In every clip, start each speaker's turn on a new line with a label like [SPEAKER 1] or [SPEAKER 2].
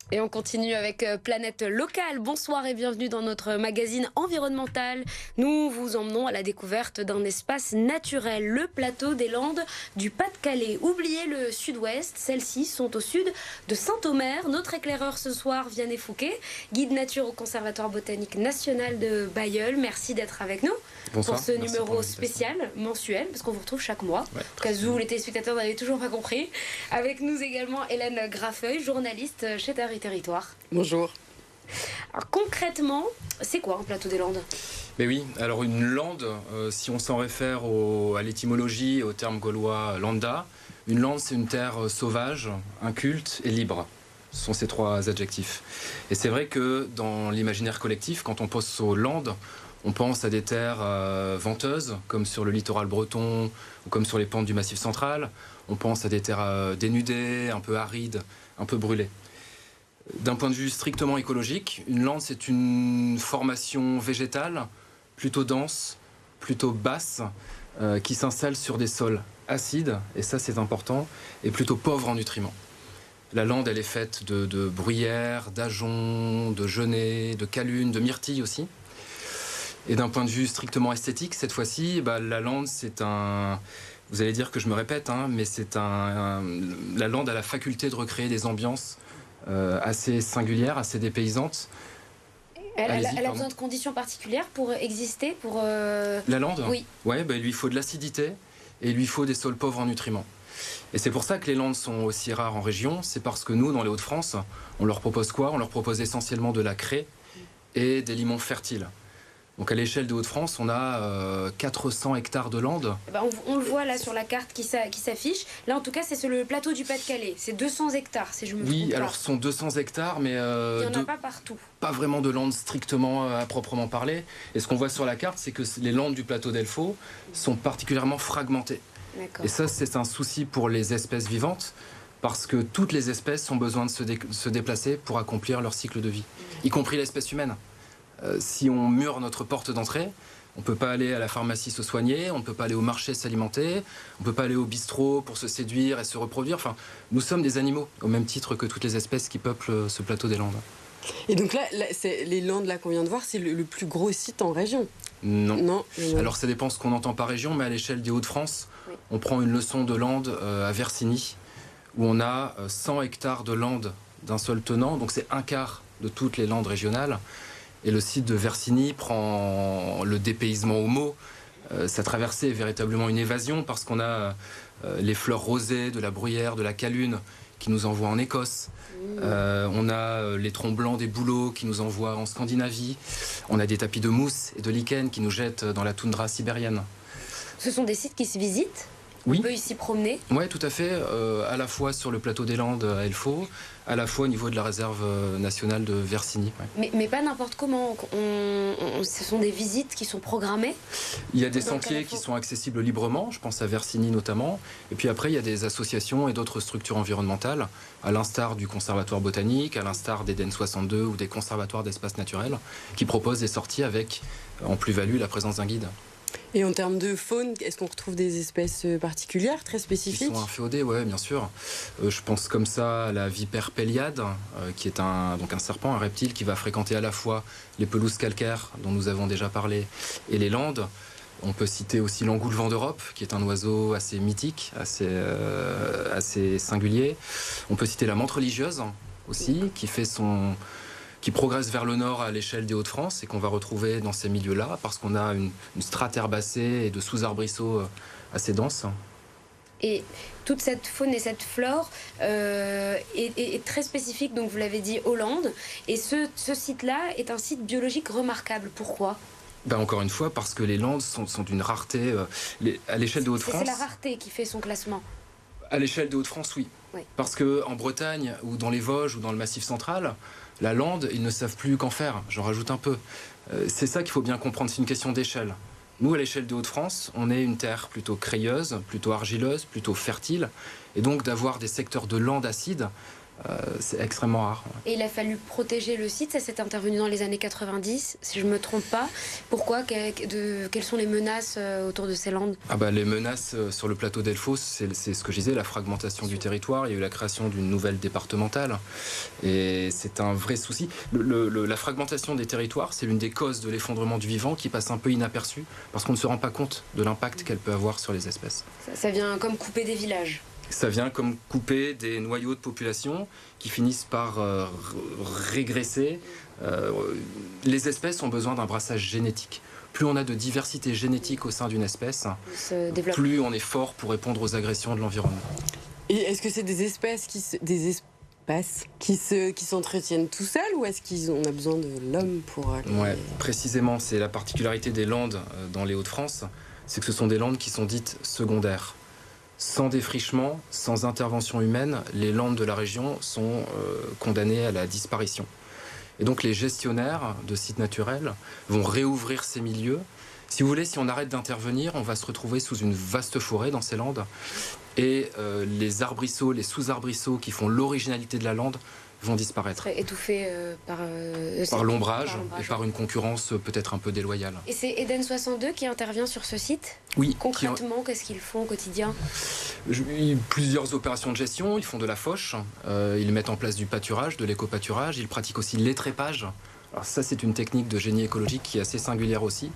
[SPEAKER 1] Et on continue avec Planète Locale. Bonsoir et bienvenue dans notre magazine environnemental. Nous vous emmenons à la découverte d'un espace naturel, le plateau des Landes du Pas-de-Calais. Oubliez le sud-ouest, celles-ci sont au sud de Saint-Omer. Notre éclaireur ce soir, Vianney Fouquet, guide nature au Conservatoire botanique national de Bailleul. Merci d'être avec nous.
[SPEAKER 2] Bonsoir.
[SPEAKER 1] Pour ce numéro spécial, mensuel, parce qu'on vous retrouve chaque mois.
[SPEAKER 2] Ouais.
[SPEAKER 1] Au cas où les téléspectateurs n'avaient toujours pas compris. Avec nous également Hélène Graffeuil, journaliste chez Territoire.
[SPEAKER 3] Bonjour.
[SPEAKER 1] Alors concrètement, c'est quoi un plateau des Landes?
[SPEAKER 2] Mais oui, alors une lande, si on s'en réfère à l'étymologie, au terme gaulois landa, une lande c'est une terre sauvage, inculte et libre. Ce sont ces trois adjectifs. Et c'est vrai que dans l'imaginaire collectif, quand on pense aux landes, on pense à des terres venteuses, comme sur le littoral breton ou comme sur les pentes du Massif central. On pense à des terres dénudées, un peu arides, un peu brûlées. D'un point de vue strictement écologique, une lande, c'est une formation végétale plutôt dense, plutôt basse, qui s'installe sur des sols acides, et ça c'est important, et plutôt pauvres en nutriments. La lande, elle est faite de bruyères, d'ajoncs, de genêts, de calunes, de myrtilles aussi. Et d'un point de vue strictement esthétique, cette fois-ci, la lande, c'est un... Vous allez dire que je me répète, mais la lande a la faculté de recréer des ambiances assez singulière, assez dépaysante.
[SPEAKER 1] Elle a besoin de conditions particulières pour exister, pour...
[SPEAKER 2] La lande?
[SPEAKER 1] Oui.
[SPEAKER 2] Ouais, il lui faut de l'acidité et il lui faut des sols pauvres en nutriments. Et c'est pour ça que les landes sont aussi rares en région. C'est parce que nous, dans les Hauts-de-France, on leur propose quoi? On leur propose essentiellement de la craie et des limons fertiles. Donc à l'échelle des Hauts-de-France, on a 400 hectares de landes.
[SPEAKER 1] On le voit là sur la carte qui s'affiche. Là, en tout cas, c'est le plateau du Pas-de-Calais. C'est 200 hectares, si je me trompe pas.
[SPEAKER 2] Oui, alors ce sont 200 hectares, mais...
[SPEAKER 1] il n'y en a pas partout.
[SPEAKER 2] Pas vraiment de landes strictement à proprement parler. Et ce qu'on voit sur la carte, c'est que les landes du plateau d'Elfaux sont particulièrement fragmentées. Et ça, c'est un souci pour les espèces vivantes, parce que toutes les espèces ont besoin de se déplacer pour accomplir leur cycle de vie, y compris l'espèce humaine. Si on mure notre porte d'entrée, on ne peut pas aller à la pharmacie se soigner, on ne peut pas aller au marché s'alimenter, on ne peut pas aller au bistrot pour se séduire et se reproduire. Enfin, nous sommes des animaux, au même titre que toutes les espèces qui peuplent ce plateau des Landes.
[SPEAKER 3] Et donc là les Landes là qu'on vient de voir, c'est le plus gros site en région?
[SPEAKER 2] Non. Alors ça dépend ce qu'on entend par région, mais à l'échelle des Hauts-de-France, oui. On prend une leçon de Landes à Versigny, où on a 100 hectares de Landes d'un seul tenant, donc c'est un quart de toutes les Landes régionales. Et le site de Versigny prend le dépaysement au mot. Sa traversée est véritablement une évasion parce qu'on a les fleurs rosées de la bruyère, de la calune qui nous envoient en Écosse. On a les troncs blancs des bouleaux qui nous envoient en Scandinavie. On a des tapis de mousse et de lichen qui nous jettent dans la toundra sibérienne.
[SPEAKER 1] Ce sont des sites qui se visitent?
[SPEAKER 2] Oui.
[SPEAKER 1] On peut y s'y promener?
[SPEAKER 2] Oui, tout à fait. À la fois sur le plateau des Landes à Elfaux, à la fois au niveau de la réserve nationale de Versigny. Ouais.
[SPEAKER 1] Mais pas n'importe comment. Ce sont des visites qui sont programmées?
[SPEAKER 2] Il y a des sentiers qui sont accessibles librement, je pense à Versigny notamment. Et puis après, il y a des associations et d'autres structures environnementales, à l'instar du Conservatoire botanique, à l'instar d'Eden 62 ou des conservatoires d'espaces naturels, qui proposent des sorties avec, en plus-value, la présence d'un guide.
[SPEAKER 3] Et en termes de faune, est-ce qu'on retrouve des espèces particulières, très spécifiques?
[SPEAKER 2] Ils sont inféodés, oui, bien sûr. Je pense comme ça à la vipère péliade, qui est un serpent, un reptile qui va fréquenter à la fois les pelouses calcaires, dont nous avons déjà parlé, et les landes. On peut citer aussi l'engoulevent d'Europe, qui est un oiseau assez mythique, assez singulier. On peut citer la menthe religieuse aussi, qui progresse vers le nord à l'échelle des Hauts-de-France et qu'on va retrouver dans ces milieux-là parce qu'on a une strate herbacée et de sous-arbrisseaux assez dense.
[SPEAKER 1] Et toute cette faune et cette flore est très spécifique, donc vous l'avez dit, aux Landes. Et ce site-là est un site biologique remarquable. Pourquoi?
[SPEAKER 2] Encore une fois, parce que les Landes sont d'une rareté à l'échelle des Hauts-de-France.
[SPEAKER 1] C'est la rareté qui fait son classement.
[SPEAKER 2] À l'échelle des Hauts-de-France, oui. Parce qu'en Bretagne, ou dans les Vosges, ou dans le Massif central, la lande, ils ne savent plus qu'en faire. J'en rajoute un peu. C'est ça qu'il faut bien comprendre, c'est une question d'échelle. Nous, à l'échelle des Hauts-de-France, on est une terre plutôt crayeuse, plutôt argileuse, plutôt fertile. Et donc d'avoir des secteurs de lande acide, C'est extrêmement rare.
[SPEAKER 1] Et il a fallu protéger le site, ça s'est intervenu dans les années 90, si je ne me trompe pas. Pourquoi? Quelles sont les menaces autour de ces landes?
[SPEAKER 2] Les menaces sur le plateau d'Elfos, c'est ce que je disais, la fragmentation du territoire. Il y a eu la création d'une nouvelle départementale et c'est un vrai souci. La fragmentation des territoires, c'est l'une des causes de l'effondrement du vivant qui passe un peu inaperçue parce qu'on ne se rend pas compte de l'impact qu'elle peut avoir sur les espèces.
[SPEAKER 1] Ça vient comme couper des villages.
[SPEAKER 2] Ça vient comme couper des noyaux de population qui finissent par régresser. Les espèces ont besoin d'un brassage génétique. Plus on a de diversité génétique au sein d'une espèce, plus on est fort pour répondre aux agressions de l'environnement.
[SPEAKER 3] Et est-ce que c'est des espèces qui s'entretiennent tout seuls ou est-ce qu'on a besoin de l'homme pour...
[SPEAKER 2] Précisément, c'est la particularité des landes dans les Hauts-de-France, c'est que ce sont des landes qui sont dites secondaires. Sans défrichement, sans intervention humaine, les landes de la région sont condamnées à la disparition. Et donc les gestionnaires de sites naturels vont réouvrir ces milieux. Si vous voulez, si on arrête d'intervenir, on va se retrouver sous une vaste forêt dans ces landes. Et les arbrisseaux, les sous-arbrisseaux qui font l'originalité de la lande vont disparaître.
[SPEAKER 1] Étouffés
[SPEAKER 2] par l'ombrage et par une concurrence peut-être un peu déloyale.
[SPEAKER 1] Et c'est Eden 62 qui intervient sur ce site?
[SPEAKER 2] Oui.
[SPEAKER 1] Concrètement, qu'est-ce qu'ils font au quotidien?
[SPEAKER 2] Plusieurs opérations de gestion. Ils font de la fauche, ils mettent en place du pâturage, de l'éco-pâturage, ils pratiquent aussi l'étrépage. Alors ça, c'est une technique de génie écologique qui est assez singulière aussi,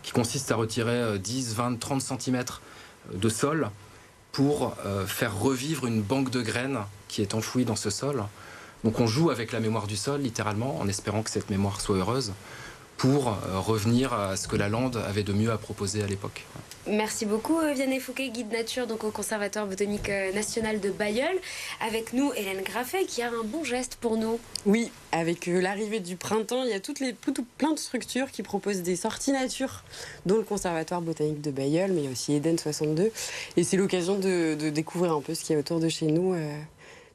[SPEAKER 2] qui consiste à retirer 10, 20, 30 cm de sol pour faire revivre une banque de graines qui est enfouie dans ce sol. Donc on joue avec la mémoire du sol, littéralement, en espérant que cette mémoire soit heureuse, pour revenir à ce que la lande avait de mieux à proposer à l'époque.
[SPEAKER 1] Merci beaucoup Vianney Fouquet, guide nature donc au Conservatoire botanique national de Bailleul. Avec nous Hélène Graffet qui a un bon geste pour nous.
[SPEAKER 3] Oui, avec l'arrivée du printemps, il y a plein de structures qui proposent des sorties nature, dont le Conservatoire botanique de Bailleul, mais il y a aussi Eden 62. Et c'est l'occasion de découvrir un peu ce qu'il y a autour de chez nous.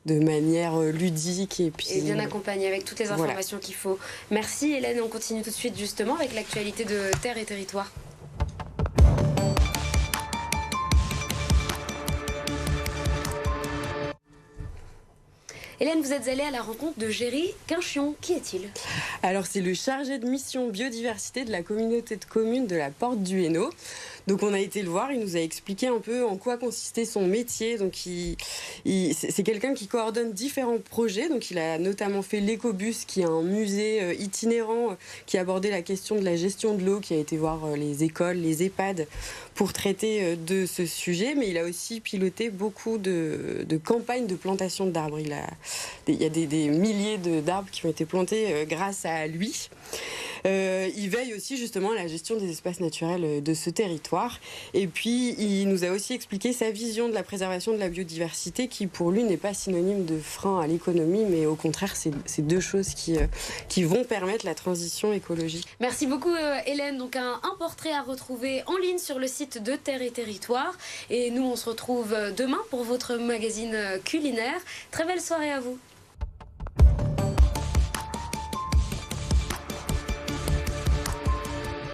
[SPEAKER 3] De manière ludique et
[SPEAKER 1] bien accompagnée avec toutes les informations qu'il faut. Merci Hélène, on continue tout de suite justement avec l'actualité de Terre et Territoire. Hélène, vous êtes allée à la rencontre de Géry Quinchion. Qui est-il?
[SPEAKER 3] Alors c'est le chargé de mission biodiversité de la communauté de communes de la Porte du Hainaut. Donc on a été le voir, il nous a expliqué un peu en quoi consistait son métier. Donc c'est quelqu'un qui coordonne différents projets. Donc il a notamment fait l'Écobus, qui est un musée itinérant qui abordait la question de la gestion de l'eau, qui a été voir les écoles, les EHPAD pour traiter de ce sujet. Mais il a aussi piloté beaucoup de campagnes de plantation d'arbres. Il y a des milliers d'arbres qui ont été plantés grâce à lui. Il veille aussi justement à la gestion des espaces naturels de ce territoire. Et puis, il nous a aussi expliqué sa vision de la préservation de la biodiversité qui, pour lui, n'est pas synonyme de frein à l'économie, mais au contraire, c'est deux choses qui vont permettre la transition écologique.
[SPEAKER 1] Merci beaucoup Hélène. Donc un portrait à retrouver en ligne sur le site de Terre et Territoire. Et nous, on se retrouve demain pour votre magazine culinaire. Très belle soirée à vous.